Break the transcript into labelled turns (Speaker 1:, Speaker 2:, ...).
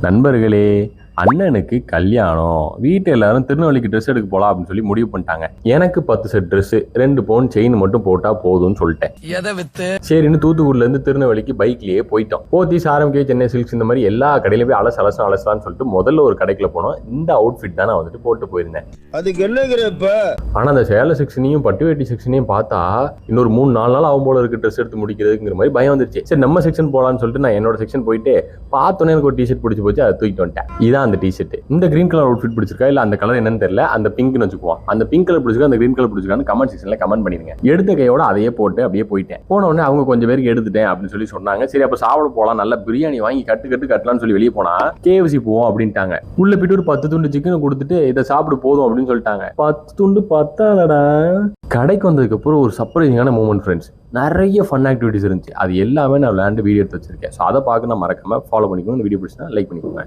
Speaker 1: நண்பர்களே, அண்ணனுக்கு கல்யாணம். வீட்டு எல்லாரும் திருநெல்வேலிக்கு ட்ரெஸ் எடுக்க போலாம் அப்படின்னு சொல்லி முடிவு பண்ணிட்டாங்க. எனக்கு 10 செட் ட்ரெஸ் 2 பவுன் செயின் மட்டும் போட்டா போதும்னு சொல்லிட்டேன். சரின்னு தூத்துக்குடில இருந்து திருநெல்வேலிக்கு பைக்லயே போயிட்டோம். போத்தீஸ், ஆர்எம்கே, சென்னை சில்க்ஸ் இந்த மாதிரி எல்லா கடையிலும் போய் அலசலாம்னு சொல்லிட்டு முதல்ல ஒரு கடைக்குள்ள போனோம். இந்த அவுட்ஃபிட் தான் நான் வந்துட்டு போட்டு போயிருந்தேன்.
Speaker 2: அதுக்கு என்னங்கிறப்ப
Speaker 1: ஆனா அந்த சேலை செக்ஷனையும் பட்டு வேட்டி செக்ஷனையும் பார்த்தா இன்னொரு 3-4 நாள் ஆகும் போல இருக்கு ட்ரெஸ் எடுத்து முடிக்கிறதுங்கிற மாதிரி பயம் வந்துருச்சு. சரி நம்ம செக்ஷன் போலான்னு சொல்லிட்டு நான் என்னோட செக்ஷன் போயிட்டு பார்த்தோன்னே எனக்கு ஒரு டிஷர்ட் பிடிச்சி போச்சு, அதை தூக்கிட்டு வந்துட்டேன். இதான் அந்த டிஷர்ட். இந்த கிரீன் கலர் அவுட்ஃபிட் பிடிச்சிருக்கா இல்ல அந்த கலர் என்னன்னு தெரியல, அந்த பிங்க்னு வச்சுக்குவோம். அந்த பிங்க் கலர் பிடிச்சிருக்கா அந்த கிரீன் கலர் பிடிச்சிருக்கான்னு கமெண்ட் செக்ஷன்ல கமெண்ட் பண்ணிருங்க. எடுத்த கையோட அதையே போட்டு அப்படியே போயிட்டேன். போன உடனே அவங்க கொஞ்சம் பேருக்கு எடுத்துட்டேன் அப்படின்னு சொல்லி சொன்னாங்க. சரி அப்ப சாப்பிட போலாம், நல்ல பிரியாணி வாங்கி கட்டலாம்னு சொல்லி வெளியே போனா KFC போவோம் அப்படின்ட்டாங்க. உள்ள போயிட்டு ஒரு 10 துண்டு சிக்கன் கொடுத்துட்டு இதை சாப்பிடு போதும் அப்படின்னு சொல்லிட்டாங்க. 10 துண்டு பத்தாதடா. கடைக்கு வந்ததுக்கு அப்புறம் ஒரு சர்ப்ரைசிங்கான மூமெண்ட் ஃப்ரெண்ட்ஸ். நிறைய ஃபன் ஆக்டிவிட்டிஸ் இருந்துச்சு. அது எல்லாமே நான் விளையாண்டு வீடியோ எடுத்து வச்சிருக்கேன். ஸோ அதை பார்க்க நான் மறக்காம ஃபாலோ பண்ணிக்கணும். இந்த வீடியோ பிடிச்சினா லைக் பண்ணிக்கோங்க.